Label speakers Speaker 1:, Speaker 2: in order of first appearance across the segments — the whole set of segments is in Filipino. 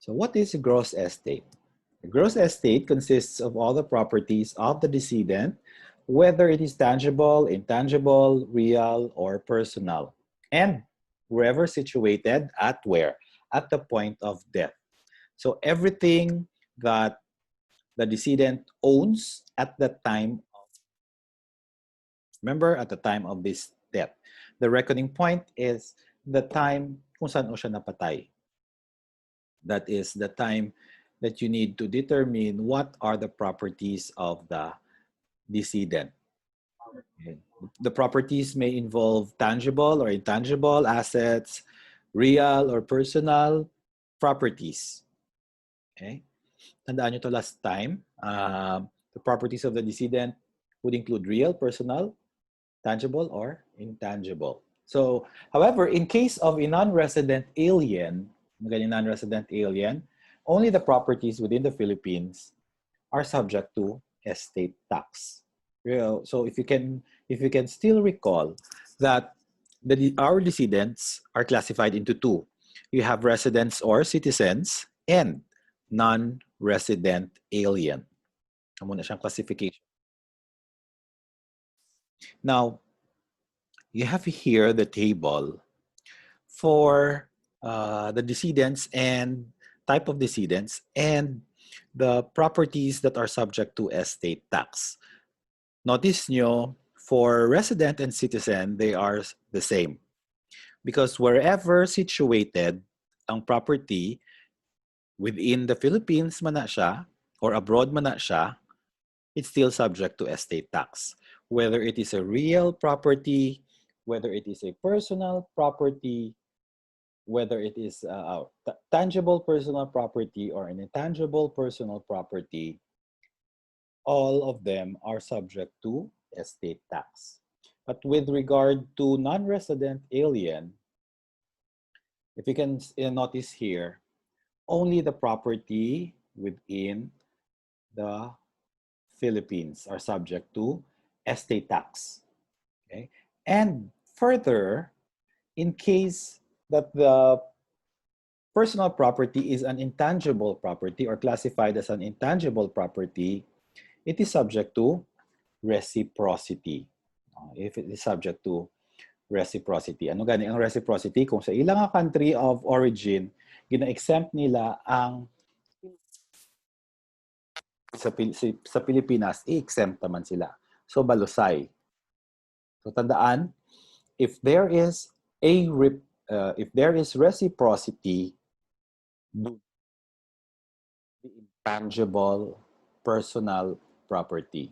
Speaker 1: So what is gross estate? The gross estate consists of all the properties of the decedent, whether it is tangible, intangible, real, or personal, and wherever situated at where? At the point of death. So everything that the decedent owns at the time of, remember, at the time of this death. The reckoning point is the time kung saan o siya napatay. That is the time that you need to determine what are the properties of the decedent. Okay. The properties may involve tangible or intangible assets, real or personal properties. Okay. Tandaan nyo to last time. The properties of the decedent would include real, personal, tangible, or intangible. So, however, in case of a non-resident alien, non-resident alien, only the properties within the Philippines are subject to estate tax. So if you can still recall that our decedents are classified into two. You have residents or citizens and non-resident alien. Amo na siyang classification. Now, you have here the table for the decedents and type of decedents and the properties that are subject to estate tax. Notice nyo, for resident and citizen, they are the same. Because wherever situated ang property, within the Philippines man na siya, or abroad man na siya, it's still subject to estate tax. Whether it is a real property, whether it is a personal property, whether it is a tangible personal property or an intangible personal property, all of them are subject to estate tax. But with regard to non-resident alien, if you can notice here, only the property within the Philippines are subject to estate tax. Okay? And further, in case that the personal property is an intangible property or classified as an intangible property, it is subject to reciprocity. If it is subject to reciprocity. Ano gani ang reciprocity? Kung sa ilang country of origin, gina-exempt nila ang sa Pilipinas, i-exempt naman sila. So, balusay. So, tandaan, if there is reciprocity, the intangible personal property.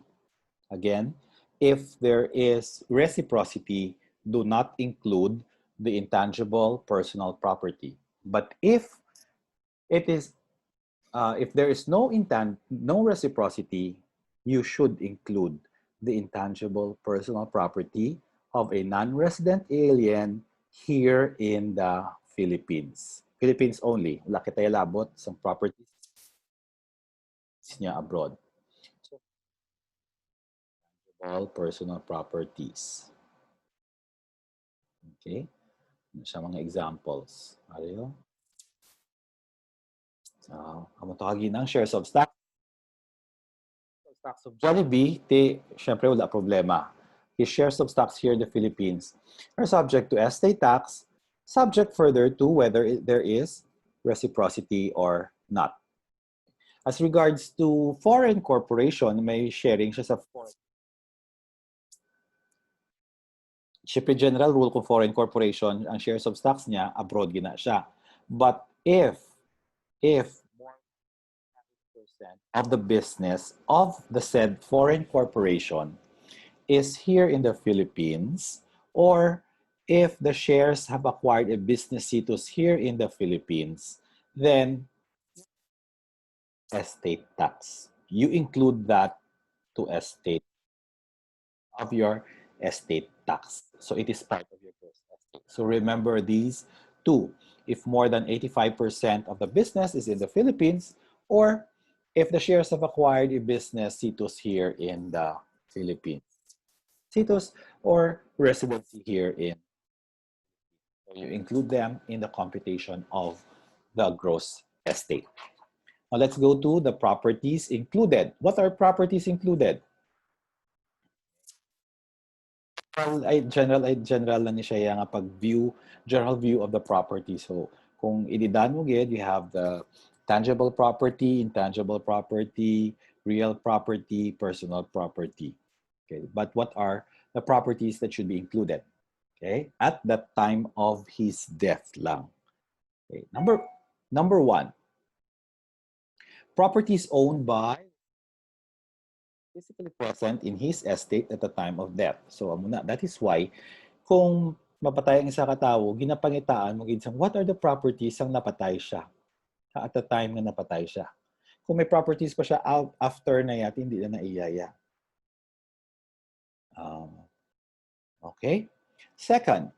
Speaker 1: Again, if there is reciprocity, do not include the intangible personal property. But if there is no reciprocity, you should include the intangible personal property of a non-resident alien here in the Philippines. Philippines only. Wala kita labot sa properties niya abroad. So, all personal properties. Okay? Ano siya mga examples? Ariyo? Amo tawagin ng shares of stock. Stocks of Jollibee, syempre wala problema. His shares of stocks here in the Philippines are subject to estate tax, subject further to whether there is reciprocity or not. As regards to foreign corporation, may sharing siya sa foreign. Syempre general rule kung foreign corporation, ang shares of stocks niya, abroad gina siya. But if more than 90% of the business of the said foreign corporation is here in the Philippines, or if the shares have acquired a business situs here in the Philippines, then estate tax. You include that to estate of your estate tax. So it is part of your gross estate. So remember these two. If more than 85% of the business is in the Philippines, or if the shares have acquired a business situs here in the Philippines. Situs or residency here in. So you include them in the computation of the gross estate. Now let's go to the properties included. What are properties included? Well, general na ni siya nga pag-view, general view of the property. So, kung ididaan mo gid, you have the tangible property, intangible property, real property, personal property. Okay, but what are the properties that should be included? Okay, at the time of his death lang. Okay, number one, properties owned by physically present in his estate at the time of death. So, that is why, kung mapatay ang isa ka tawo, ginapangitaan mo ginsang what are the properties ang napatay siya at the time na napatay siya. Kung may properties pa siya after na yat, hindi na naiyaya. Okay. Second,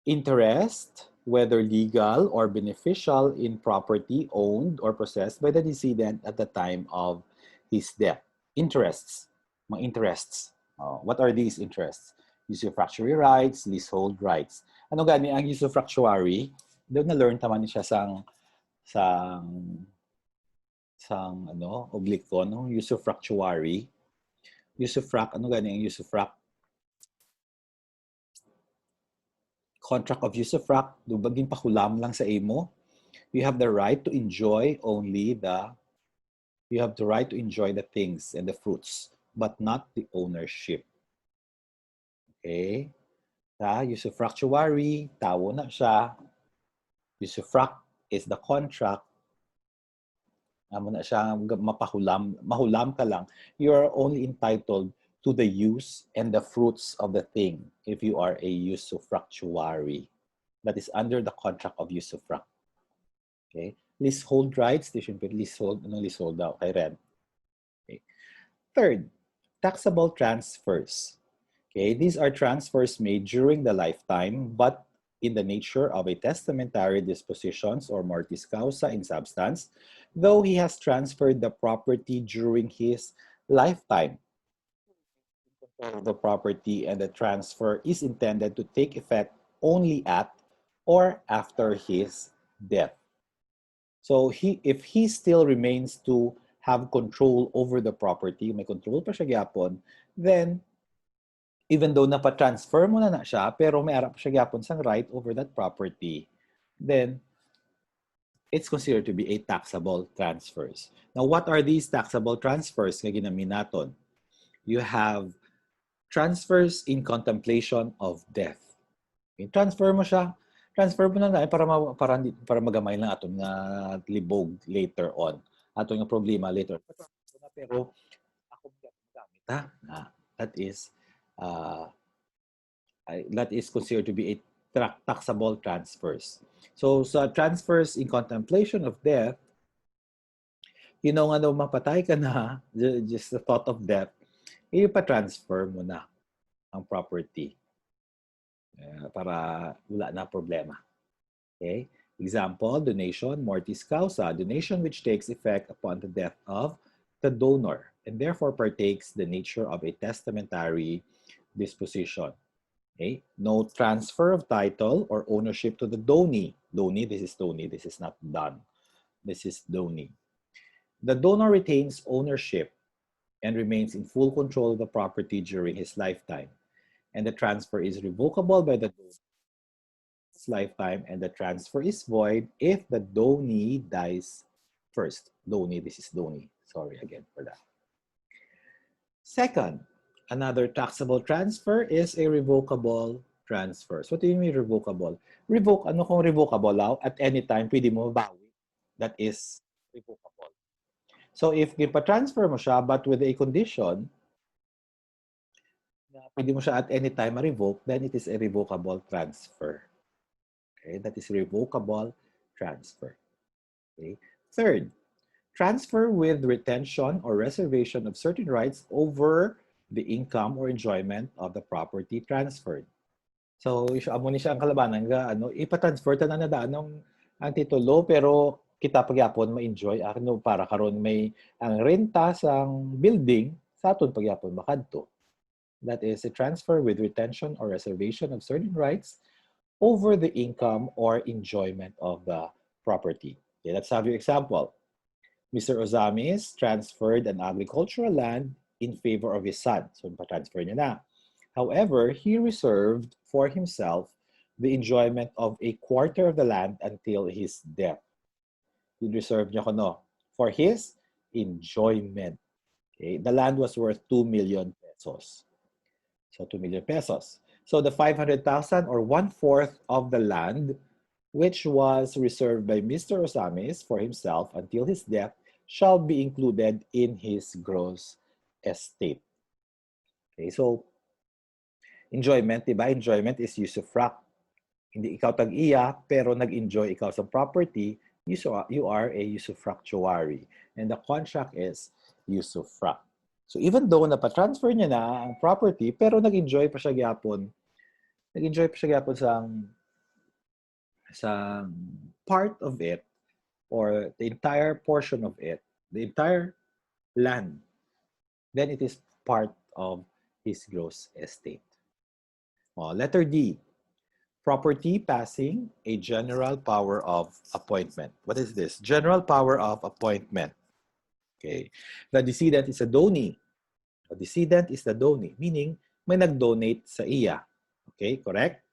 Speaker 1: interest, whether legal or beneficial in property owned or possessed by the decedent at the time of his death. Interests, mga interests. What are these interests? Usufructuary rights, leasehold rights. Ano gani ang usufructuary? Doon na-learn taman siya sang obliko, no? Usufructuary. Ano gani ang usufruct? Contract of usufruct, baging pakulam lang sa imo. You have the right to enjoy the things and the fruits, but not the ownership. Okay? Usufructuary, tawo na siya. Usufruct is the contract. Amo na siya mahulam ka lang. You are only entitled to the use and the fruits of the thing if you are a usufructuary. That is under the contract of usufruct. Okay? Leasehold rights, they should be leasehold daw, kay rent. Okay. Third, taxable transfers. Okay, these are transfers made during the lifetime, but in the nature of a testamentary dispositions or mortis causa in substance, though he has transferred the property during his lifetime. The property and the transfer is intended to take effect only at or after his death. So if he still remains to have control over the property, may control pa siya gyapon, then even though napa-transfer mo na siya, pero may arap siya gyapon sang right over that property, then it's considered to be a taxable transfers. Now, what are these taxable transfers nga ginaminaton? You have transfers in contemplation of death. Okay, transfer mo na para magamay lang aton nga libog later on. Aton nga problema later. Pero ako gamit that is considered to be a taxable transfers. So transfers in contemplation of death, nga daw mapatay ka na, just the thought of death, ipa-transfer mo na ang property para wala na problema. Okay? Example, donation, mortis causa, donation which takes effect upon the death of the donor and therefore partakes the nature of a testamentary disposition. Okay? No transfer of title or ownership to the donee. This is not done. This is donee. The donor retains ownership and remains in full control of the property during his lifetime. And the transfer is revocable by the donor's lifetime, and the transfer is void if the donee dies first. This is donee. Sorry again for that. Second, another taxable transfer is a revocable transfer. So what do you mean revocable? Ano kung revocable? At any time, pwede mo mabawi. That is revocable. So if ipa-transfer mo siya but with a condition na pwede mo siya at any time ma-revoke, then it is a revocable transfer. Okay, that is revocable transfer. Okay. Third, transfer with retention or reservation of certain rights over the income or enjoyment of the property transferred. So, amo ni siya ang kalabanan nga ipa-transfer ta na nadaan ang titulo pero kita pagyapon ma-enjoy para karon may ang renta sang building sa aton pagyapon makadto. That is a transfer with retention or reservation of certain rights over the income or enjoyment of the property. Okay, let's have your example. Mr. Ozamis transferred an agricultural land in favor of his son. So, pa-transfer niya na. However, he reserved for himself the enjoyment of a quarter of the land until his death. He reserved niya no, for his enjoyment. Okay? The land was worth 2 million pesos. So 2 million pesos. So the 500,000 or 1/4 of the land which was reserved by Mr. Osamis for himself until his death shall be included in his gross estate. Okay, so enjoyment, diba? Enjoyment is usufruct. Hindi ikaw tag-iya, pero nag-enjoy ikaw sa property, you are a usufructuary. And the contract is usufruct. So even though napatransfer niya na ang property, pero nag-enjoy pa siya gyapon. Nag-enjoy pa siya gyapon sa part of it or the entire portion of it, the entire land, then it is part of his gross estate. Letter D, property passing a general power of appointment. What is this? General power of appointment. Okay. The decedent is a donee. The decedent is the donee, meaning may nag-donate sa iya. Okay, correct?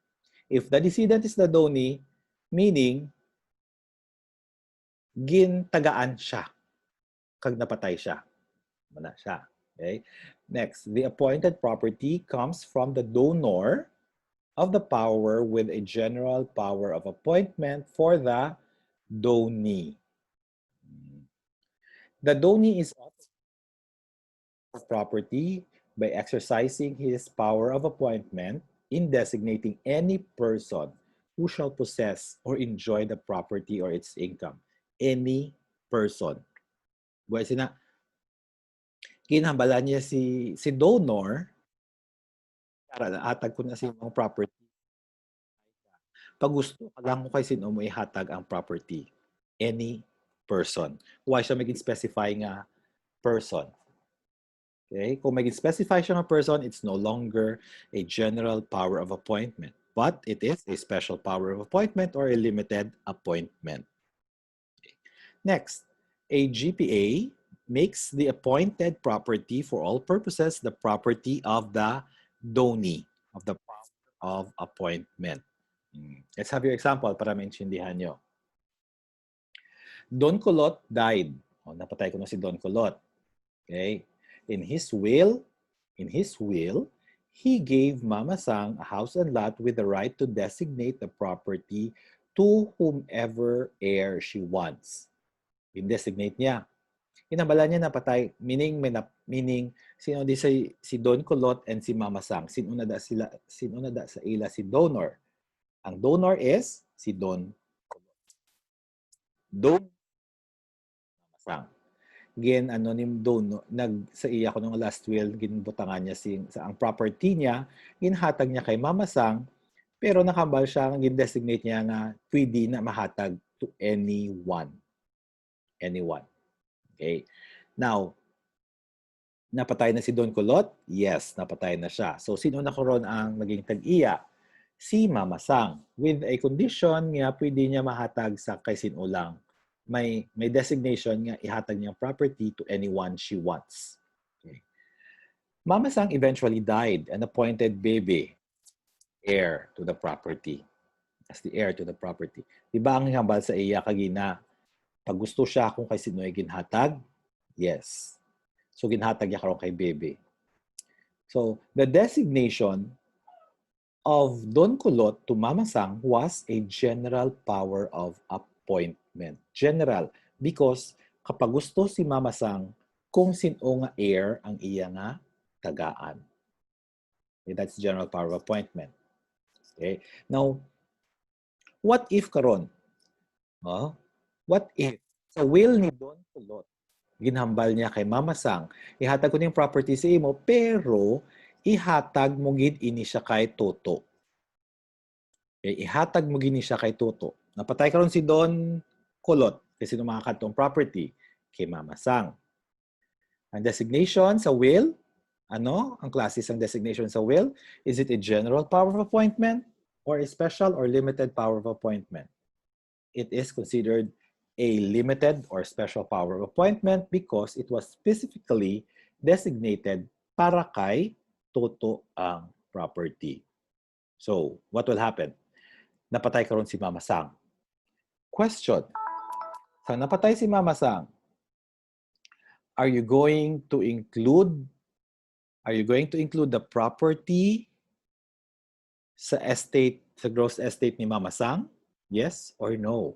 Speaker 1: If the decedent is the donee, meaning gintagaan siya kag napatay siya. Mana siya. Okay? Next, the appointed property comes from the donor of the power with a general power of appointment for the donee. The donee is of property by exercising his power of appointment in designating any person who shall possess or enjoy the property or its income. Any person. Buhay sina, kinahambala niya si donor para atag ko na si mga property. Pag gusto ka lang mo kay sino mo ihatag ang property. Any person. Why siya maging specify nga person? Okay? Kung maging specify siya ng person, it's no longer a general power of appointment. But it is a special power of appointment or a limited appointment. Okay. Next, a GPA makes the appointed property for all purposes the property of the donee, of the power of appointment. Let's have your example para maintindihan nyo. Don Colot died. Napatay ko na si Don Colot. Okay? In his will, he gave Mama Sang a house and lot with the right to designate the property to whomever heir she wants. In-designate niya. Inabala niya napatay, meaning sino di si Don Colot and si Mama Sang. Sino na da sa ila si donor. Ang donor is si Don Colot. Don Mama Sang. Gin anonym dono sa iya ko nung last will ginbutangan niya sa ang property niya ginhatag niya kay Mama Sang pero nakambal siya ang gin-designate niya nga pwede na mahatag to anyone. Okay, now napatay na si Don Colot? Yes, napatay na siya. So sino na karon ang naging tag-iya? Si Mama Sang, with a condition nga pwede niya mahatag sa kay sino lang. May designation nga ihatag niyang property to anyone she wants. Okay. Mama Sang eventually died and appointed Bebe heir to the property. As the heir to the property. Diba ang hambal sa iya kagina? Pag gusto siya kung kay sino ay ginhatag? Yes. So ginhatag niya karon kay Bebe. So the designation of Don Colot to Mama Sang was a general power of appointment. General, because kapag gusto si Mama Sang kung sino nga heir ang iya nga tagaan. Okay, that's general power of appointment. Okay. Now, what if karon? What if sa will ni Don Colot, ginhambal niya kay Mama Sang, ihatag ko ning property sa imo, pero ihatag mo gid ini siya kay Toto. Okay, ihatag mo gini siya kay Toto. Napatay karon si Don Colot kasi nung mga kantong property kay Mama Sang. Ang designation sa will, ang klase ng designation sa will? Is it a general power of appointment or a special or limited power of appointment? It is considered a limited or special power of appointment because it was specifically designated para kay Toto ang property. So, what will happen? Napatay karon si Mama Sang. Question. Sa napatay si Mama Sang, are you going to include the property sa estate, sa gross estate ni Mama Sang? Yes or no?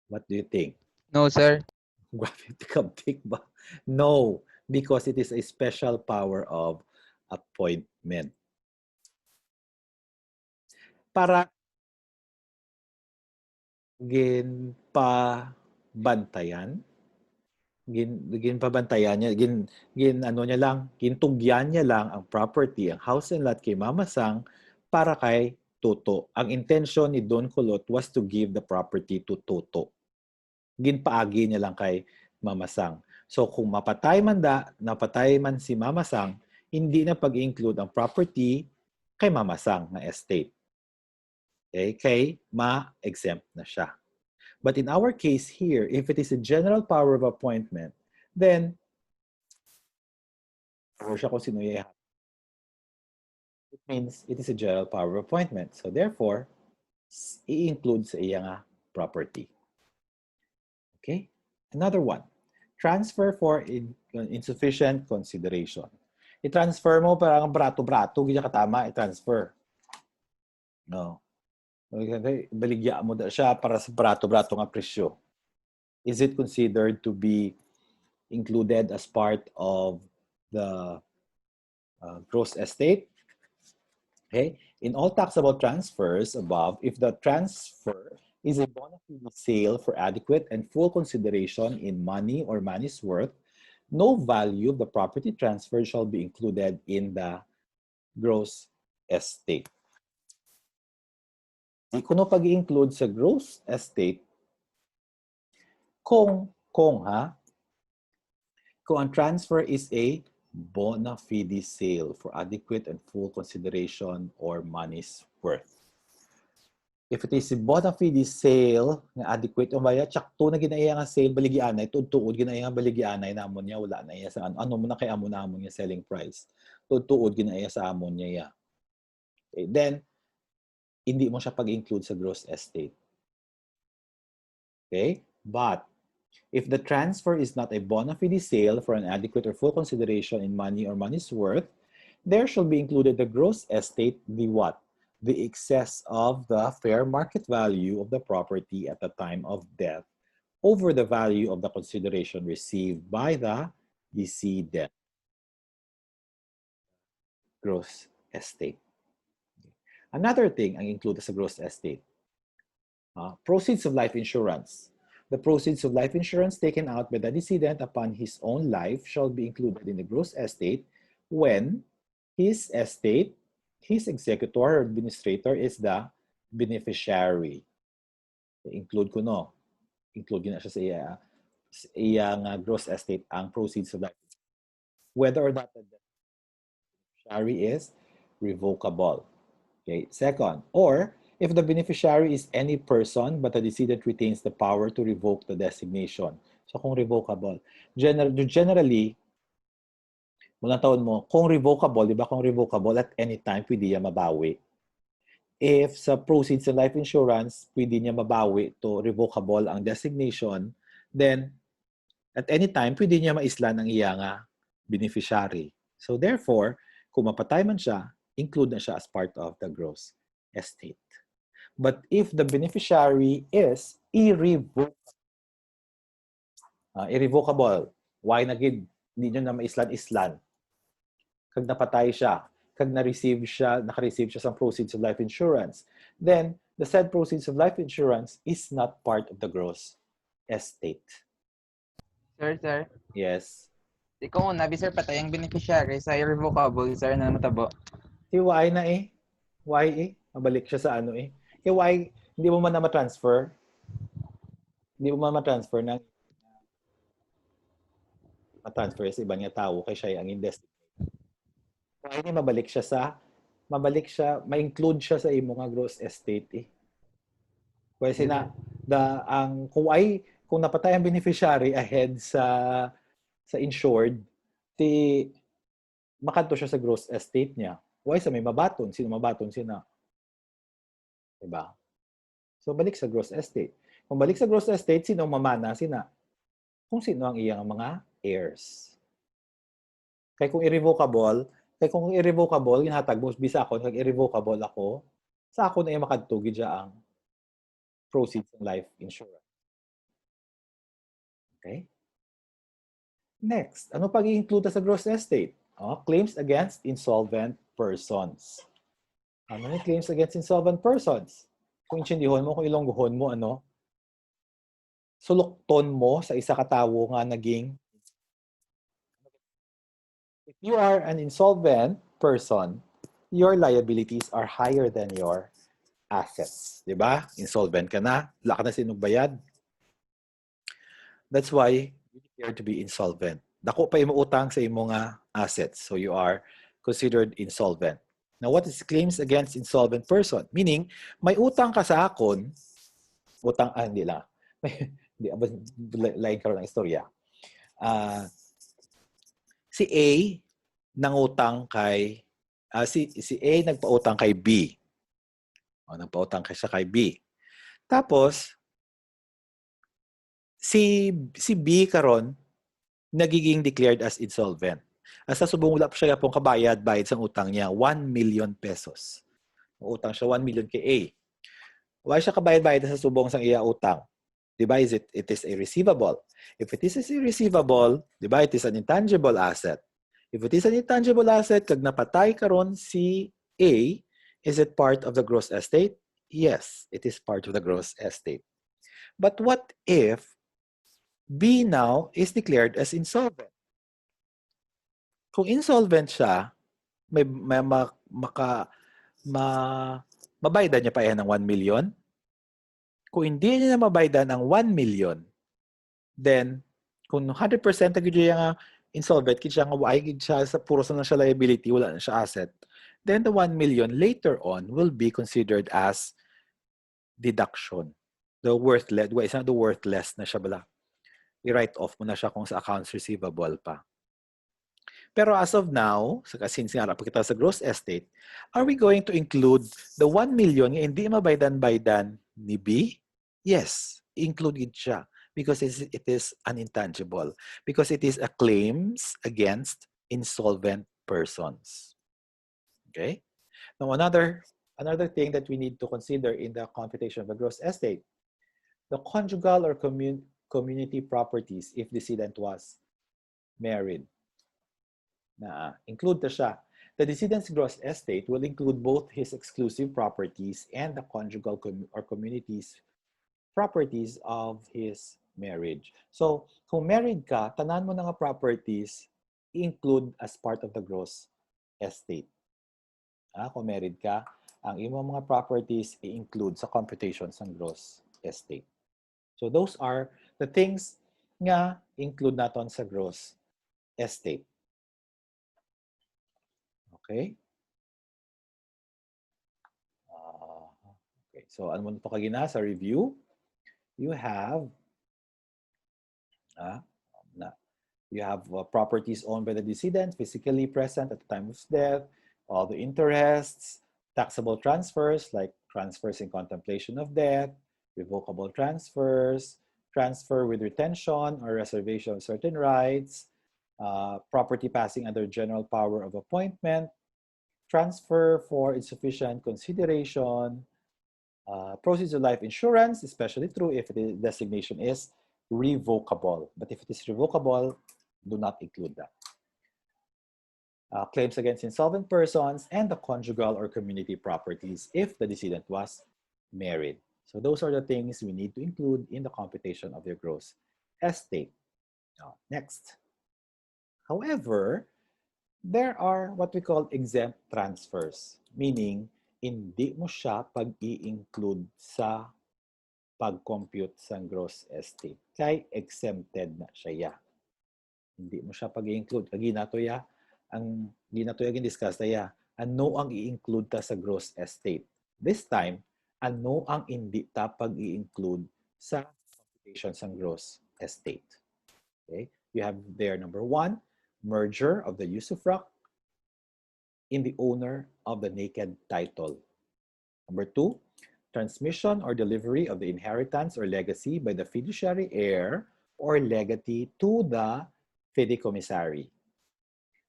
Speaker 1: What do you think?
Speaker 2: No, sir.
Speaker 1: Grabe, kabig ba? No, because it is a special power of appointment. Para ginpabantayan, ginpabantayan niya, gintugyan niya lang ang property, ang house and lot kay Mama Sang para kay Toto. Ang intention ni Don Kulot was to give the property to Toto. Ginpaagi niya lang kay Mama Sang. So kung napatay man si Mama Sang, hindi na pag-include ang property kay Mama Sang na estate. Okay? Kay ma-exempt na siya. But in our case here, if it is a general power of appointment, then siya kung sino it means it is a general power of appointment. So therefore, i-include sa iya nga property. Okay? Another one. Transfer for insufficient consideration. I-transfer mo parang brato-brato, gina katama, i-transfer. No. Baligya mo da siya para sa brato-brato nga presyo. Is it considered to be included as part of the gross estate? Okay. In all taxable transfers above, if the transfer is a bona fide sale for adequate and full consideration in money or money's worth, no value of the property transfer shall be included in the gross estate. Kung no pag-i-include sa gross estate, kung ang transfer is a bona fide sale for adequate and full consideration or money's worth. If it is a bona fide sale nga adequate o baya, tsakto na ginaya nga sale baligyanay, tuod ginaya nga baligyanay namon niya, wala na iya sa ano mo na kay amo namon niya selling price. Tuod ginaya sa amon niya. Okay. Then, hindi mo siya pag-include sa gross estate. Okay? But, if the transfer is not a bona fide sale for an adequate or full consideration in money or money's worth, there shall be included the gross estate, the what? The excess of the fair market value of the property at the time of death over the value of the consideration received by the decedent. Gross estate. Another thing ang included sa gross estate, proceeds of life insurance. The proceeds of life insurance taken out by the decedent upon his own life shall be included in the gross estate when his estate, his executor or administrator is the beneficiary. Include ko no. Include na siya sa iyang gross estate ang proceeds of life insurance. Whether or not the beneficiary is revocable. Okay. Second, or if the beneficiary is any person but the decedent retains the power to revoke the designation. So kung revocable, generally, mula taon mo, kung revocable, di ba kung revocable at any time, pwede niya mabawi. If sa proceeds of life insurance, pwede niya mabawi to revocable ang designation, then at any time, pwede niya maislan ang iya nga beneficiary. So therefore, kung mapatay man siya, include na siya as part of the gross estate. But if the beneficiary is irrevocable, why na gid hindi nyo na maislan-islan? Kag napatay siya, kag naka-receive siya sa proceeds of life insurance, then the said proceeds of life insurance is not part of the gross estate.
Speaker 2: Sir.
Speaker 1: Yes.
Speaker 2: Ikaw una, sir, patay ang beneficiary sa irrevocable, sir, na matabo.
Speaker 1: Si Y na eh. Y eh. Mabalik siya sa ano eh. Kaya Y, hindi mo man na ma-transfer. Hindi mo man ma-transfer na ma-transfer sa ibang tao kay siya ang investor. Y ni mabalik siya, ma-include siya sa imo nga gross estate eh. Kasi na, kung Y kung napatay ang beneficiary ahead sa insured, ti makadto siya sa gross estate niya. Why sa may mabaton? Sino mabaton? Sina? Diba? So, balik sa gross estate. Kung balik sa gross estate, sino ang mamana? Sina? Kung sino ang iyang mga heirs. Kaya kung irrevocable, ginhatag mo, bisa ako, kag irrevocable ako, sa ako na yung makadtugi dya ang proceeds ng life insurance. Okay? Next, ano pag i-include sa gross estate? Claims against insolvent persons. Ano yung claims against insolvent persons? Kung intindihon mo, kung ilonggohon mo, sulukton mo sa isa katawo nga naging. If you are an insolvent person, your liabilities are higher than your assets. Diba? Insolvent ka na, wala ka na sinugbayad. That's why you declare to be insolvent. Dako pa imo utang sa imo nga assets. So you are considered insolvent. Now, what is claims against insolvent person? Meaning, may utang ka sa akon, hindi lang. Hindi, lain karon ang istorya. Si A nangutang kay, si A nagpautang kay B. Nagpautang siya kay B. Tapos, si B karon nagiging declared as insolvent. Asa subong wala pa siya pong bayad sa utang niya, 1 million pesos. Utang siya 1 million kay A. Wala siya kabayad sa subong sang iya utang. Diba? It is a receivable. If it is a receivable, diba? It is an intangible asset. If it is an intangible asset, kag napatay karon si A, is it part of the gross estate? Yes, it is part of the gross estate. But what if B now is declared as insolvent? Kung insolvent siya, mabaydan niya pa yan ng 1 million. Kung hindi niya mabaydan ng 1 million, then, kung 100% na siya insolvent, siya nga why siya sa puro na siya liability, wala na siya asset, then the 1 million later on will be considered as deduction. The worthless, it's not the worthless na siya bala. I-write off mo na siya kung sa accounts receivable pa. Pero as of now, since nga kita sa gross estate, are we going to include the 1 million nga hindi mabaydan-baydan ni B? Yes, include it siya because it is an intangible. Because it is a claims against insolvent persons. Okay? Now, another thing that we need to consider in the computation of the gross estate, the conjugal or community properties if decedent was married. Include na siya. The decedent's gross estate will include both his exclusive properties and the conjugal or community's properties of his marriage. So, kung married ka, tanan mo na nga properties include as part of the gross estate. Kung married ka, ang imong mga properties i-include sa computation ng gross estate. So, those are the things nga include naton sa gross estate. Okay? Okay. So, ano mo ito kagina sa review? You have properties owned by the decedent, physically present at the time of death, all the interests, taxable transfers like transfers in contemplation of death, revocable transfers, transfer with retention or reservation of certain rights, property passing under general power of appointment, transfer for insufficient consideration, proceeds of life insurance, especially true if the designation is revocable. But if it is revocable, do not include that. Claims against insolvent persons and the conjugal or community properties if the decedent was married. So those are the things we need to include in the computation of your gross estate. Next. However, there are what we call exempt transfers, meaning hindi mo siya pag-i-include sa pag-compute sa gross estate. Kaya exempted na siya. Hindi mo siya pag-i-include. Ang ginatoya gin-discuss tayo, ano ang i-include ta sa gross estate. This time, ano ang hindi ta pag-i-include sa limitations ng gross estate. Okay? You have there number 1, merger of the usufruct in the owner of the naked title. Number 2, transmission or delivery of the inheritance or legacy by the fiduciary heir or legatee to the fideikommissary.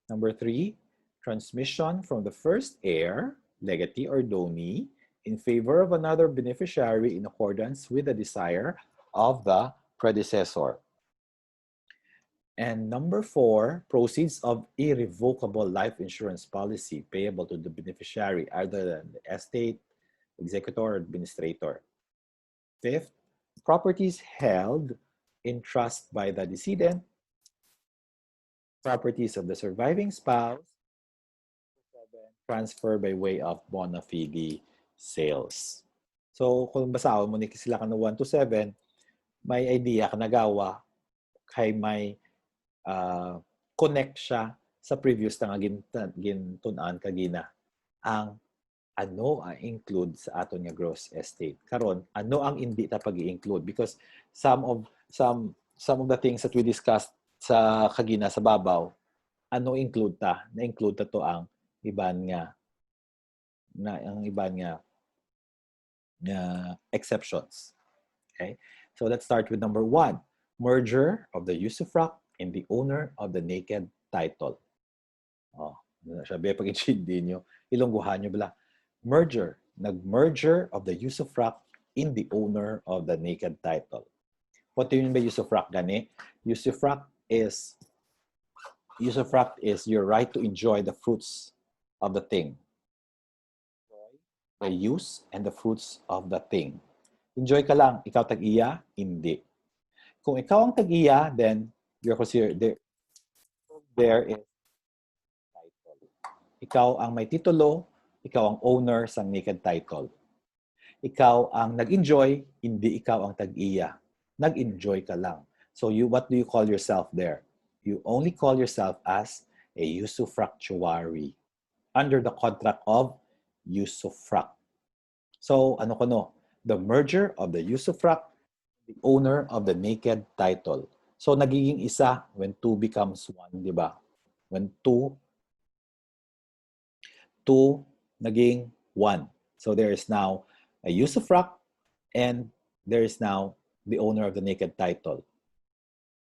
Speaker 1: Number 3, transmission from the first heir, legatee or donee, in favor of another beneficiary in accordance with the desire of the predecessor. And number 4, proceeds of irrevocable life insurance policy payable to the beneficiary, either the estate, executor, or administrator. 5th, properties held in trust by the decedent, properties of the surviving spouse, transfer by way of bona fide sales. So, kung basahon mo ni sila ka na 1 to 7, may idea ka nagawa kay may connect siya sa previous na gintunan kagina ang ano ang include sa aton nga gross estate. Karon, ano ang hindi ta pag-i-include? Because some of the things that we discussed sa kagina sa babaw, ano include ta? Na-include ta to ang iban nga exceptions. Okay? So let's start with number 1, merger of the usufruct in the owner of the naked title. Oh, sabi pag-intindi nyo, ilungguhan nyo bala. Merger, nag-merger of the usufruct in the owner of the naked title. What do you mean by usufruct, gani? Usufruct is your right to enjoy the fruits of the thing. The use and the fruits of the thing. Enjoy ka lang, ikaw tag-iya, hindi. Kung ikaw ang tag-iya, then you're considered there is title. Ikaw ang may titulo, ikaw ang owner sa naked title. Ikaw ang nag-enjoy, hindi ikaw ang tag-iya. Nag-enjoy ka lang. So what do you call yourself there? You only call yourself as a usufructuary under the contract of usufruct. So ano ko no? The merger of the usufruct, the owner of the naked title. So, nagiging isa when 2 becomes 1, di ba? When 2 naging 1. So, there is now a usufruct and there is now the owner of the naked title.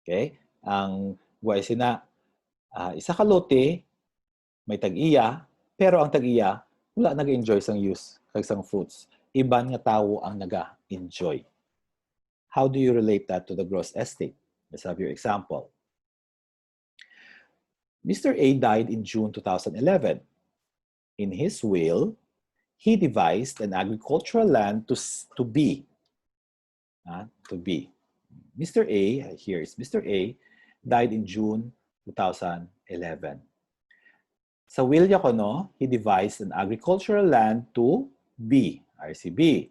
Speaker 1: Okay? Ang guway sina, isa ka lote, may tag-iya, pero ang tag-iya, wala nag-enjoy sang use, kag sang fruits. Iban nga tao ang naga-enjoy. How do you relate that to the gross estate? Let's have your example. Mr. A died in June 2011. In his will, he devised an agricultural land to be. Mr. A, here is Mr. A, died in June 2011. Sa will niya ko, no, he devised an agricultural land to be, RCB.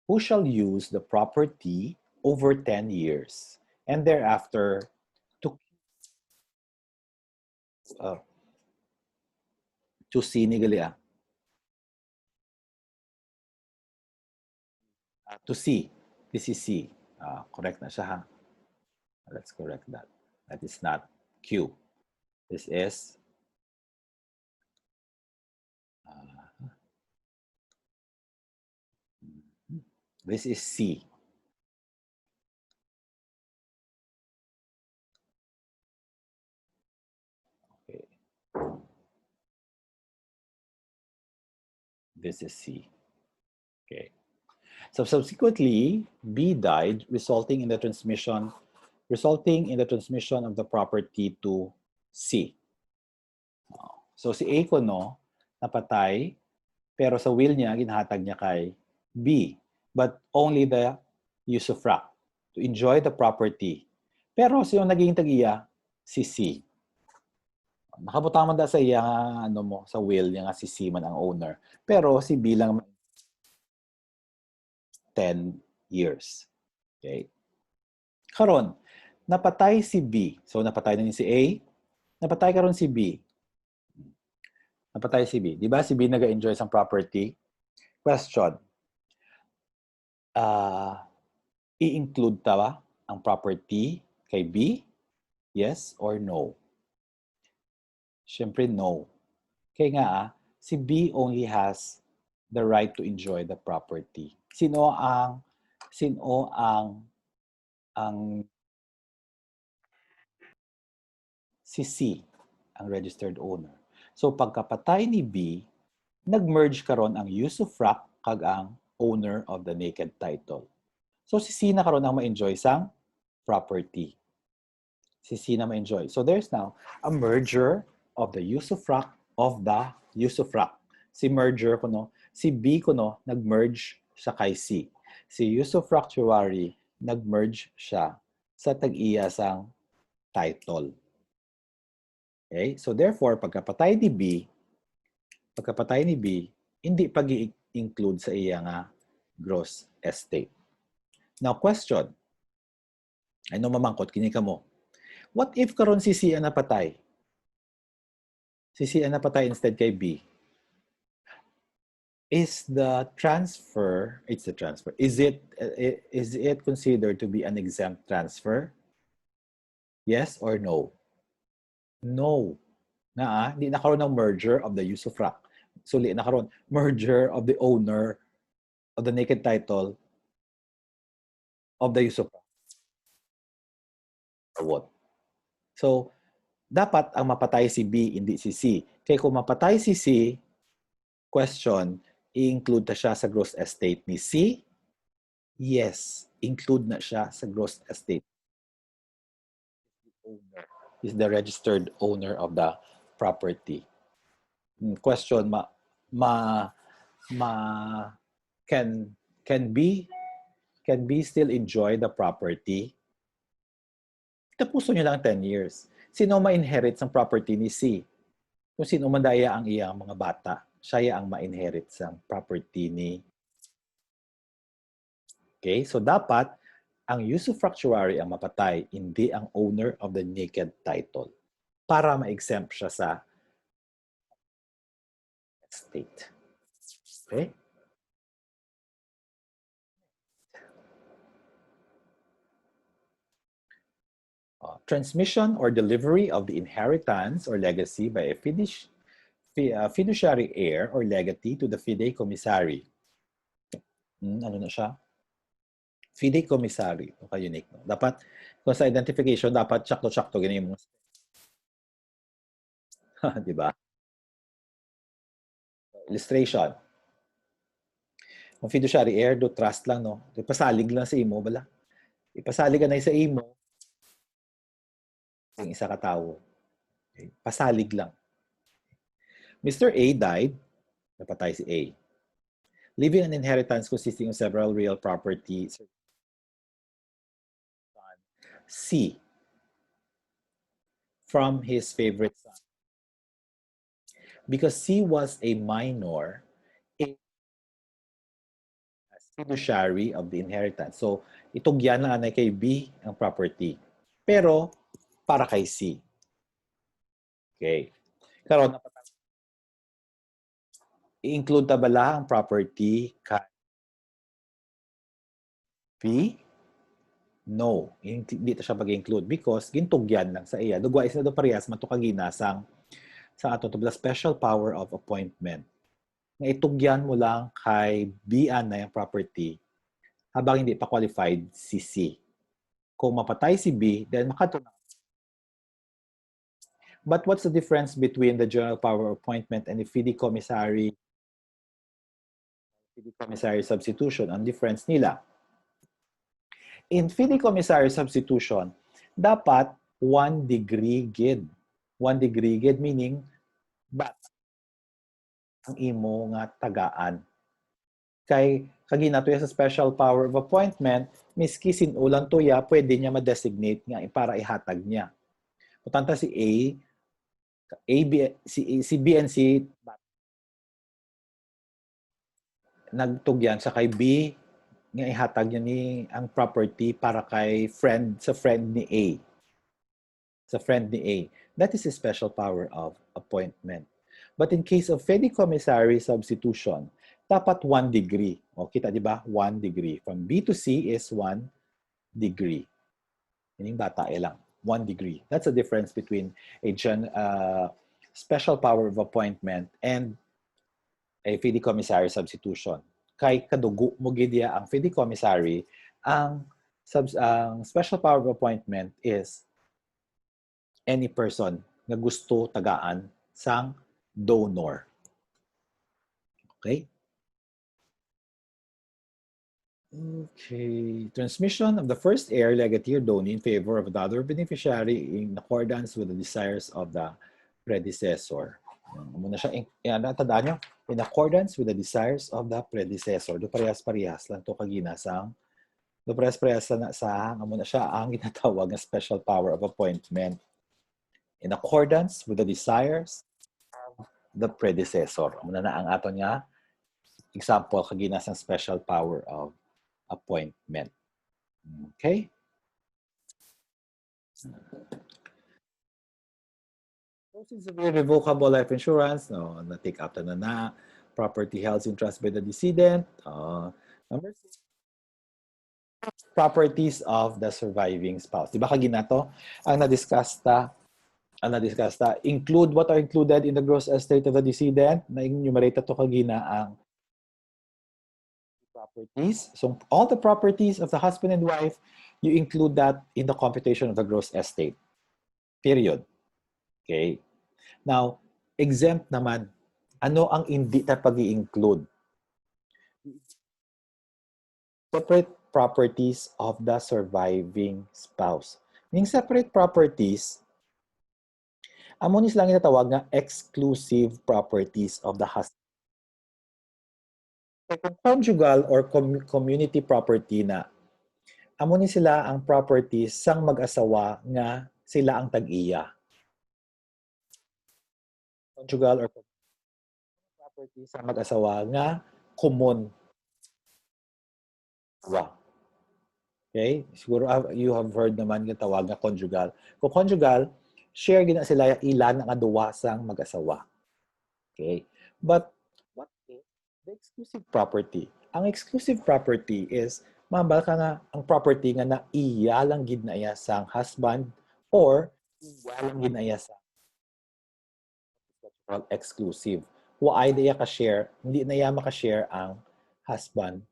Speaker 1: Who shall use the property over 10 years and thereafter to see ni gali to see. This is C. Correct na siya ha. Let's correct that. That is not Q. This is C. Okay. This is C. Okay. So subsequently, B died, resulting in the transmission of the property to C. So si A ko, no, napatay, pero sa will niya, ginhatag niya kay B. But only the usufruct, to enjoy the property. Pero sino naging tag-iya? Si C. Nakabutang man da sa iya sa will niya nga si C man ang owner. Pero si B lang 10 years. Okay? Karon, napatay si B. So napatay na ni si A, napatay karon si B. Napatay si B. Di ba si B nag-enjoy sa property? Question. I-include ta ba ang property kay B? Yes or no? Siyempre, no. Kaya nga, si B only has the right to enjoy the property. Sino ang si C, ang registered owner. So pagkapatay ni B, nag-merge karon ang usufruct kag ang owner of the naked title. So si C na karon ang ma-enjoy sang property. Si C na ma-enjoy. So there's now a merger of the usufruct of the usufruct. Si merger kuno, si B kuno nag-merge siya kay C. Si usufructuary nag-merge siya sa tag-iya sang title. Okay? So therefore, pagkapatay ni B, hindi pag-i-include sa iya nga gross estate. Now question. Ano mamangkot kini kamo? What if karon si C ang napatay? Si C ang napatay instead kay B. Is the transfer, it's the transfer. Is it considered to be an exempt transfer? Yes or no? No. Hindi nakaroon ng merger of the usufruct. Suli nakaroon merger of the owner of the naked title of the usufruct. What? So, dapat ang mapatay si B, hindi si C. Kaya kung mapatay si C, question, i-include na siya sa gross estate ni C? Yes, include na siya sa gross estate. Owner is the registered owner of the property. Question, can B still enjoy the property? Tapuso niyo lang 10 years. Sino ma-inherit sa property ni C? Kung sino man daya ang iyang mga bata, siya ang ma-inherit sa property ni. Okay? So dapat ang usufructuary ang mapatay, hindi ang owner of the naked title para ma-exempt siya sa estate. Okay? Transmission or delivery of the inheritance or legacy by a fiduciary heir or legatee to the fideikommissary. Ano na siya? Fideikommissary. Unique. No? Dapat, kung sa identification, dapat tsakto-tsakto ganyan mo. Diba? Illustration. Ang fiduciary heir, do trust lang, no? Ipasalig lang sa imo, bala. Ipasalig ka na sa imo, ang isa ka tao. Okay? Pasalig lang. Mr. A died, napatay si A. Leaving an inheritance consisting of several real properties. C. From his favorite son. Because C was a minor, A as fiduciary of the inheritance. So, itugyan na anay kay B ang property. Pero, para kay C. Okay. Karon i-include ta bala ang property kay B? No, hindi ta siya pag-include because gintugyan lang sa iya. Dugwa is na do parehas matukaginasang sa ato to the special power of appointment. Nga itugyan mo lang kay B na yung property habang hindi pa qualified si C. Kung mapatay si B, then makatunang. But what's the difference between the general power of appointment and the fideikommissary substitution? Ang difference nila. In fideikommissary substitution, dapat 1 degree gid. 1 degree gid meaning bata ang imo nga tagaan. Kay kaginatuya sa special power of appointment, miski sinulang tuya, pwede niya ma-designate nga para ihatag niya. Putanta si si B and C nagtugyan sa kay B nga ihatag niya ni ang property para kay sa friend ni A. Sa friend ni A. That is a special power of appointment. But in case of fideikommissary substitution, dapat 1 degree. O, kita di ba? 1 degree. From B to C is 1 degree. Meaning bata lang, 1 degree. That's the difference between a special power of appointment and a fiduciary substitution. Kay kadugo mo gidya ang fiduciary, ang special power of appointment is any person na gusto tagaan sang donor. Okay? Okay. Transmission of the first heir, legatee, or donee in favor of the other beneficiary in accordance with the desires of the predecessor. Muna siya, tandaan nyo, in accordance with the desires of the predecessor. Do parehas-parehas lang to kaginasang. Do parehas-parehas na sa, muna siya ang itatawag na special power of appointment. In accordance with the desires of the predecessor. Muna na ang ato niya, example, kaginasang special power of appointment. Okay? Proceeds of irrevocable life insurance, no, na-take up na property held in trust by the decedent. Number 6, properties of the surviving spouse. Diba kagina to? Ang na-discuss ta, include what are included in the gross estate of the decedent. Na-enumerate to kagina ang properties. So all the properties of the husband and wife, you include that in the computation of the gross estate. Period. Okay? Now, exempt naman. Ano ang hindi na pag-i-include? Separate properties of the surviving spouse. Yung separate properties, amonis lang itatawag na exclusive properties of the husband. Kung conjugal or community property na, amo ni sila ang properties sang mag-asawa nga sila ang tag-iya. Conjugal or property sang mag-asawa nga common. Okay? Siguro you have heard naman yung tawag na conjugal. Kung conjugal, share gina sila ilan ang aduwa sang mag-asawa. Okay? But what is the exclusive property? Ang exclusive property is mambal ka nga ang property nga na iya lang gid na iya sang husband or iya lang gid na iya sa exclusive. Why na iya ka-share? Hindi na iya maka-share ang husband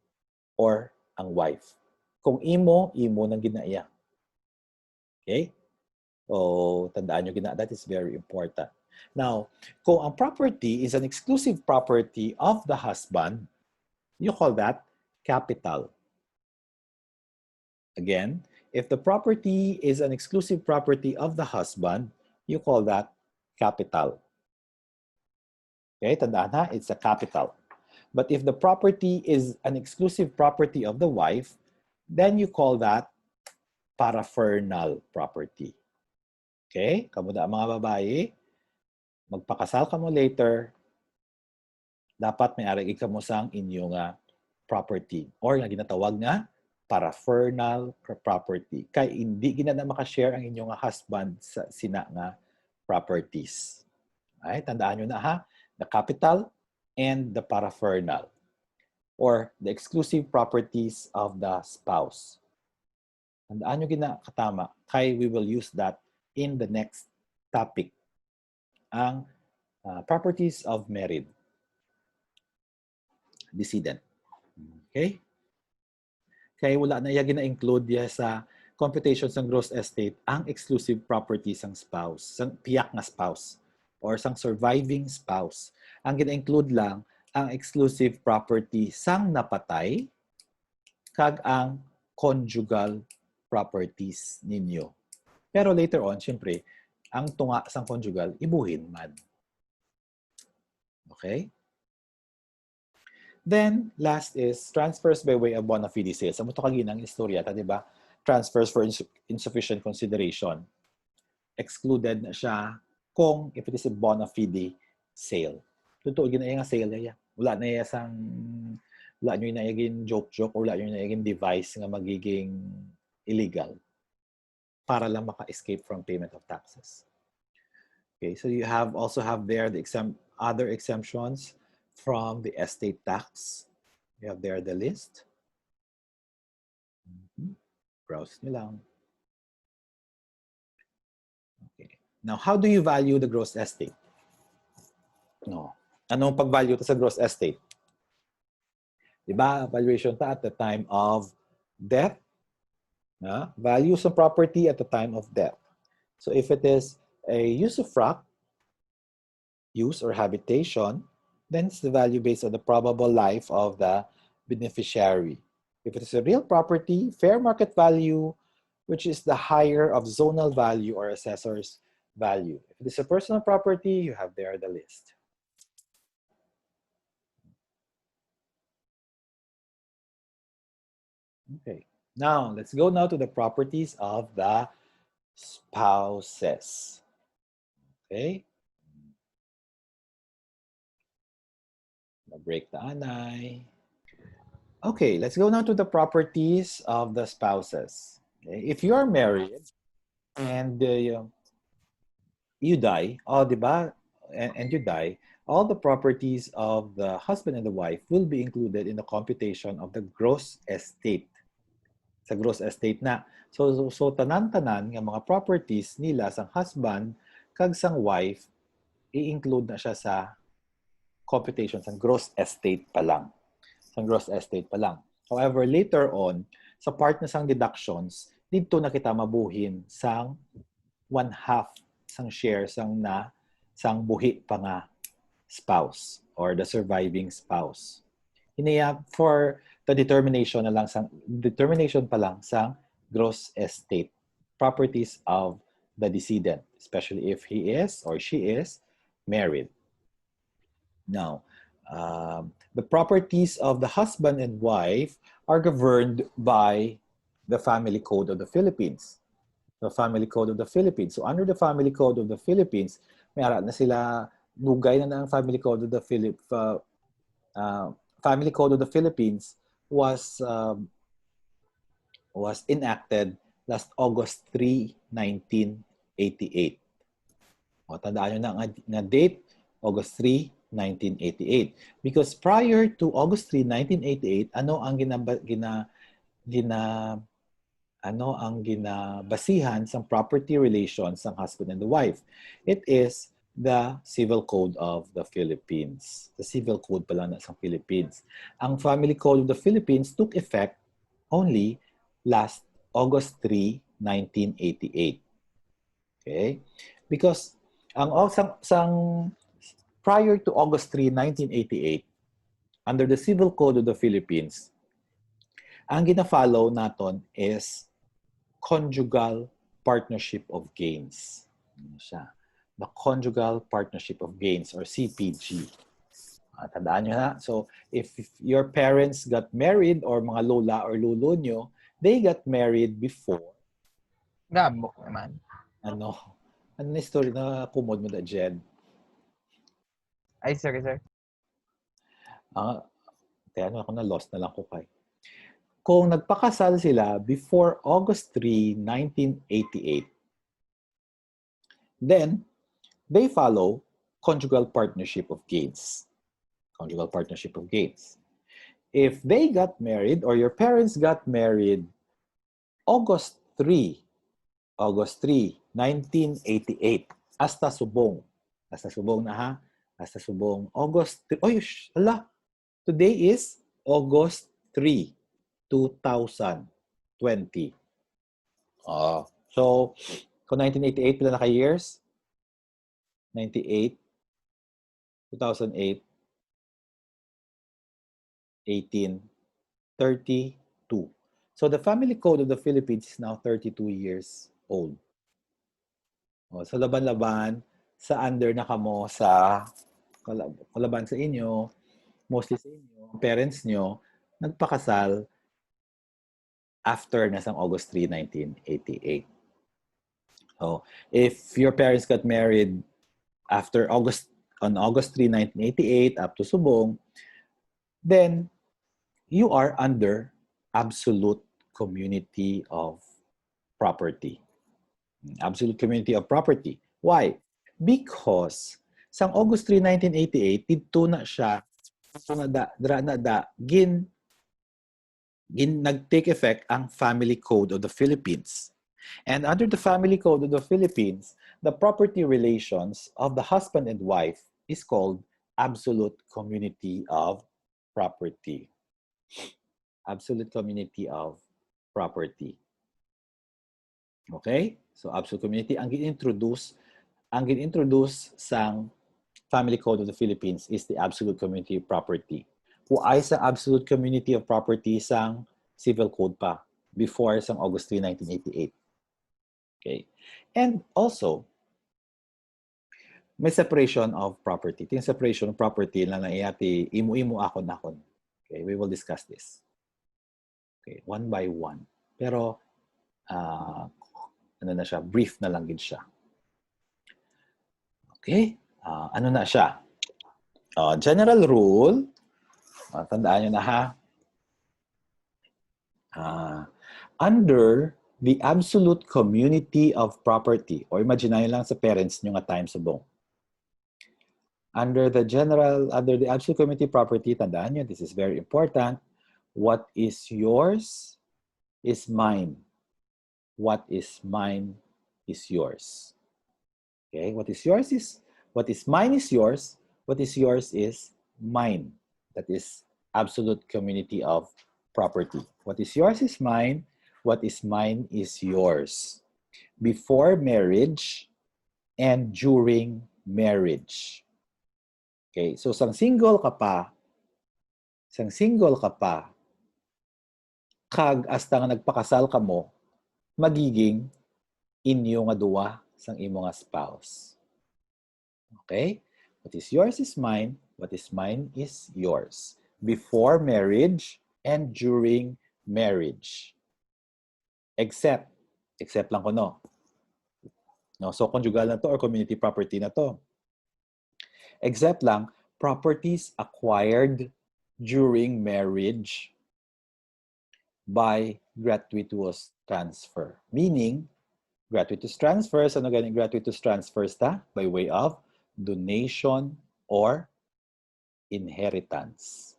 Speaker 1: or ang wife. Kung imo nang gid na iya. Okay? So, tandaan nyo gina, that is very important. Now, kung ang property is an exclusive property of the husband, you call that capital. Again, if the property is an exclusive property of the husband, you call that capital. Okay, tandaan ha, it's a capital. But if the property is an exclusive property of the wife, then you call that paraphernal property. Okay, kamuda mga babae, magpakasal ka mo later, dapat may arigig ka mo sang inyong property or nga ginatawag nga paraphernal property. Kay hindi gina na makashare ang inyong husband sa sina nga properties. Ay, tandaan nyo na ha, the capital and the paraphernal or the exclusive properties of the spouse. Tandaan nyo gina katama, kay we will use that in the next topic, ang properties of married decedent. Okay? Kaya wala na iya gina-include ya sa computations ng gross estate ang exclusive properties ng spouse, sang piyak na spouse or sang surviving spouse. Ang gina-include lang ang exclusive property sang napatay kag ang conjugal properties ninyo. Pero later on, syempre, ang tunga sang conjugal, ibuhin man. Okay? Then, last is transfers by way of bona fide sale. Sa mo ito kaginang istorya, di ba? Transfers for insufficient consideration. Excluded na siya kung if it is a bona fide sale. Totoo, ginaya nga sale niya. Wala na iya wala nyo inayagin joke-joke or wala nyo inayagin device nga magiging illegal para lang maka-escape from payment of taxes. Okay, so you also have there the other exemptions from the estate tax. You have there the list. Browse nyo lang. Okay. Now, how do you value the gross estate? No. Anong pag-value to sa gross estate? Diba? Valuation ta at the time of death. Values of property at the time of death. So if it is a usufruct, use or habitation, then it's the value based on the probable life of the beneficiary. If it is a real property, fair market value, which is the higher of zonal value or assessor's value. If it is a personal property, you have there the list. Okay, now let's go now to the properties of the spouses. Okay. Break the anay. Okay, let's go now to the properties of the spouses. Okay. If you are married and you die, diba? And you die, all the properties of the husband and the wife will be included in the computation of the gross estate. Sa gross estate na. So tanan-tanan ng mga properties nila sang husband kag sang wife, i-include na siya sa computation sa gross estate pa lang. Sa gross estate pa lang. However, later on, sa part na sang deductions, dito na kita mabuhin sang 1/2 sang share sang buhi pa nga spouse or the surviving spouse. Iniya for the determination pa lang sang gross estate properties of the decedent, especially if he is or she is married. Now, the properties of the husband and wife are governed by the Family Code of the Philippines. The Family Code of the Philippines. So under the Family Code of the Philippines, may ara na sila dugay na ang Family Code of the Family Code of the Philippines was enacted last August 3, 1988. O, tandaan nyo na date, August 3, 1988. Because prior to August 3, 1988, ano ang ginabasihan sa property relations ng husband and the wife? It is the Civil Code of the Philippines. The Civil Code pala na sa Philippines. Ang Family Code of the Philippines took effect only last August 3, 1988. Okay? Because prior to August 3, 1988, under the Civil Code of the Philippines, ang gina-follow naton is conjugal partnership of gains. Ano siya? The conjugal partnership of gains or CPG. Tandaan nyo na. So, if your parents got married or mga lola or lolo nyo, they got married before.
Speaker 2: Gabok naman.
Speaker 1: Ano na story na kumod mo da, Jed?
Speaker 2: Ay, sorry, sir.
Speaker 1: Kaya ako na-lost na lang ko kay. Kung nagpakasal sila before August 3, 1988, then they follow conjugal partnership of gains. Conjugal partnership of gains. If they got married or your parents got married August 3, 1988, hasta subong na ha, hasta subong August 3. Oy, ala, today is August 3, 2020. So, kung 1988, pila na ka-years? 98, 2008, 18, 32. So, the Family Code of the Philippines is now 32 years old. So, laban-laban, sa under na kamo sa kalaban sa inyo, mostly sa inyo, parents nyo, nagpakasal after nasang August 3, 1988. So, if your parents got married on August 3, 1988 up to subong, then you are under absolute community of property. Absolute community of property. Why? Because sang August 3, 1988, dito na siya nag-take effect ang Family Code of the Philippines. And under the Family Code of the Philippines, the property relations of the husband and wife is called absolute community of property. Absolute community of property. Okay? So absolute community ang gin-introduce sang Family Code of the Philippines is the absolute community of property. Huay sang absolute community of property sang Civil Code pa before sang August 3, 1988. Okay? And also, may separation of property. Yung separation of property na naiyati imu-imu akon-akon. Okay, we will discuss this. Okay, one by one. Pero ano na siya, brief na lang din siya. Okay? Ano na siya? General rule. Tandaan nyo na ha. Under the absolute community of property, or imagine lang sa parents nyo nga time subong. Under the absolute community property, tandaan nyo, this is very important. What is yours is mine. What is mine is yours. Okay? What is mine is yours. What is yours is mine. That is absolute community of property. What is yours is mine. What is mine is yours. Before marriage and during marriage. Okay, so sang single ka pa, kag hasta nga nagpakasal ka mo, magiging inyo nga duwa sang imo nga spouse. Okay? What is yours is mine, what is mine is yours. Before marriage and during marriage. Except lang ko no. So conjugal na to or community property na to. Except lang, properties acquired during marriage by gratuitous transfer. Meaning, gratuitous transfers, ano ganing gratuitous transfers ta? By way of donation or inheritance.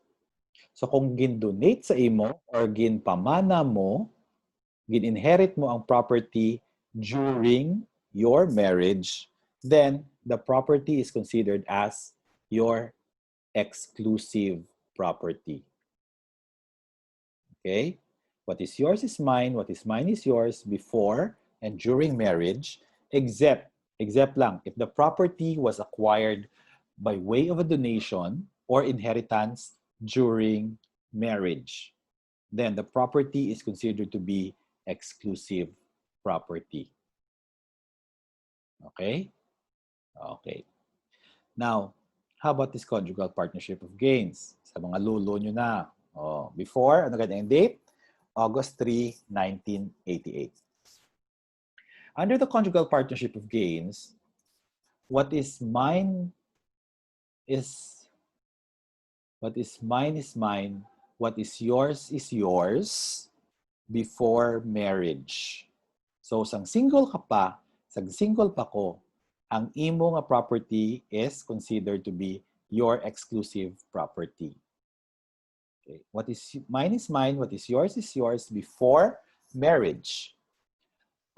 Speaker 1: So kung gin-donate sa imo or gin-pamana mo, gin-inherit mo ang property during your marriage, then the property is considered as your exclusive property. Okay? What is yours is mine, what is mine is yours before and during marriage, except lang, if the property was acquired by way of a donation or inheritance during marriage, then the property is considered to be exclusive property. Okay? Okay. Now, how about this conjugal partnership of gains? Sa mga lulo nyo na. Before, ano ganyan ang date? August 3, 1988. Under the conjugal partnership of gains, what is mine is mine, what is yours before marriage. So, sang single ka pa, sang single pa ko, ang imo nga property is considered to be your exclusive property. Okay. What is mine is mine, what is yours before marriage.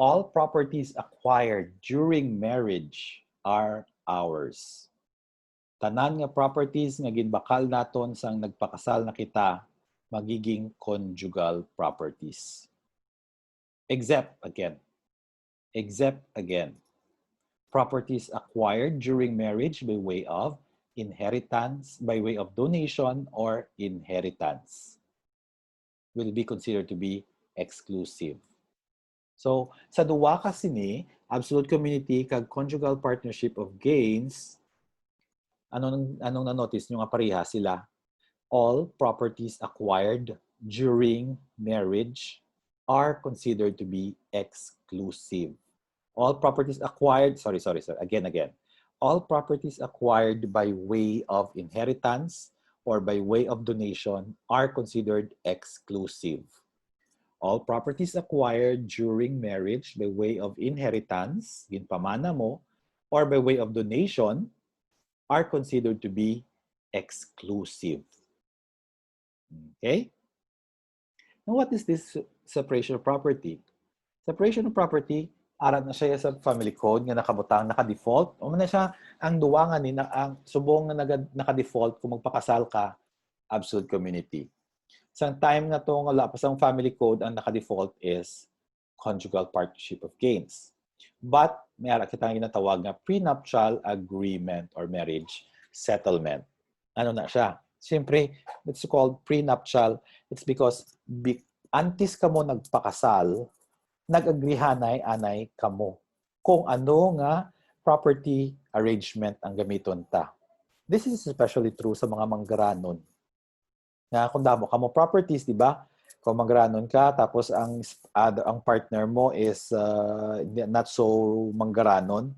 Speaker 1: All properties acquired during marriage are ours. Tanan nga properties nga ginbakal naton sang nagpakasal na kita, magiging conjugal properties. Except again, properties acquired during marriage by way of inheritance, by way of donation or inheritance will be considered to be exclusive. So, sa duwa kasi ni, absolute community kag conjugal partnership of gains, anong na-notice nyo nga pareha sila? All properties acquired during marriage are considered to be exclusive. All properties acquired, again. All properties acquired by way of inheritance or by way of donation are considered exclusive. All properties acquired during marriage by way of inheritance, ginpamana mo, or by way of donation are considered to be exclusive. Okay? Now, what is this separation of property? Separation of property, aral na siya sa family code nga nakabutang, naka-default. O man na siya, ang duwangan ni, ang subong nga naka-default kung magpakasal ka, absolute community. Sa time nga to, wala pa sa family code, ang naka-default is conjugal partnership of gains. But, may ara kitang ginatawag na prenuptial agreement or marriage settlement. Ano na siya? Siyempre, it's called prenuptial. It's because antes ka mo nagpakasal, nag-agrihanay anay kamo kung ano nga property arrangement ang gamiton ta. This is especially true sa mga manggaranon. Nga kung damo kamo properties, di ba? Kung manggaranon ka tapos ang partner mo is not so manggaranon,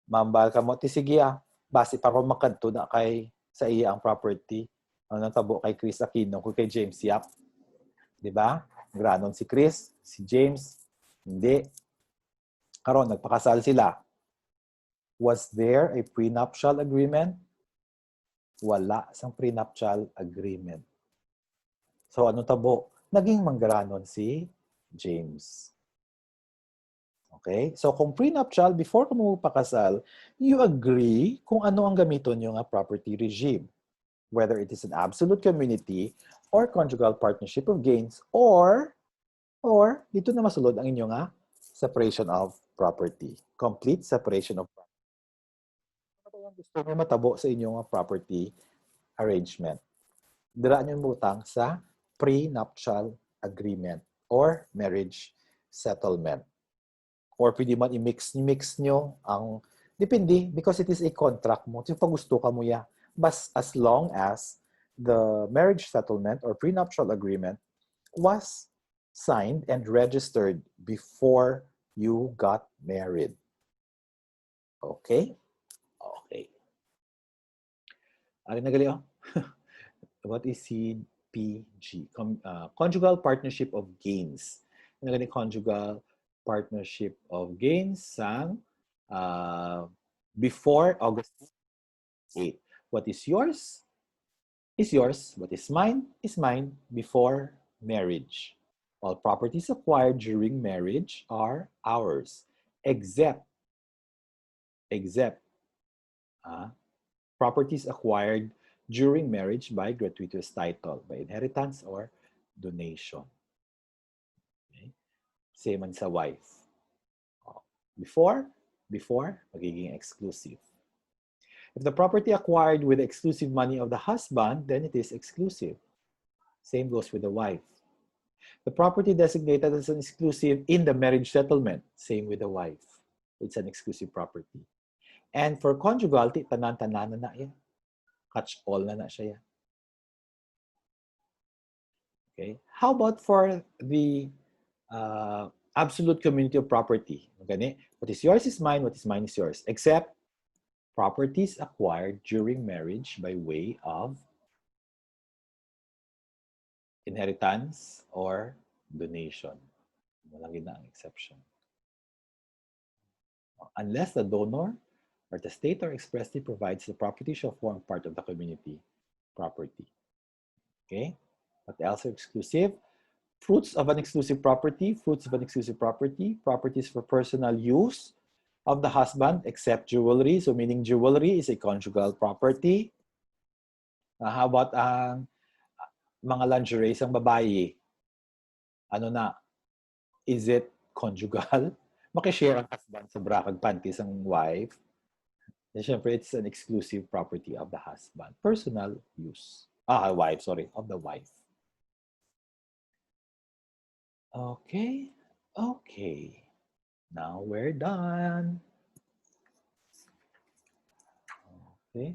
Speaker 1: mambal ka mo ti sige base para makanto na kay sa iya ang property. Ano tabo kay Chris Aquino kung kay James Yap. Di ba? Granon si Chris, si James, hindi. Karon nagpakasal sila. Was there a prenuptial agreement? Wala sang prenuptial agreement. So ano tabo? Naging manggaranon si James. Okay? So kung prenuptial, before ka magpakasal, you agree kung ano ang gamiton nyo nga property regime. Whether it is an absolute community or conjugal partnership of gains or dito na masulod ang inyo nga separation of property. Complete separation of property. Ano ang gusto nyo matabo sa inyong property arrangement? Dira nyo butang sa prenuptial agreement or marriage settlement. Or pwede man i-mix nyo ang, depende, because it is a contract mo. So pag gusto ka mo ya. But as long as the marriage settlement or prenuptial agreement was signed and registered before you got married. Okay? Okay. Ano nagali oh? What is CPG? Conjugal partnership of gains. Ano nagali conjugal partnership of gains sang before August 8. What is yours is yours. What is mine before marriage. All properties acquired during marriage are ours, except properties acquired during marriage by gratuitous title, by inheritance or donation. Okay? Same man sa wife. Before, magiging exclusive. If the property acquired with the exclusive money of the husband, then it is exclusive. Same goes with the wife. The property designated as an exclusive in the marriage settlement, same with the wife. It's an exclusive property. And for conjugality, tanan-tanan na yan. Catch all na siya yan. Okay. How about for the absolute community of property? Okay. What is yours is mine, what is mine is yours. Except properties acquired during marriage by way of inheritance or donation. Walang ginaang exception. Unless the donor or the state or expressly provides the property shall form part of the community property. Okay? What else are exclusive? Fruits of an exclusive property, properties for personal use of the husband except jewelry. So meaning jewelry is a conjugal property. How about ang mga lingerie ng babae? Ano na? Is it conjugal? Makishare ang husband sa bra kag panties ang wife. And syempre, it's an exclusive property of the husband. Personal use. Of the wife. Okay. Now we're done. Okay.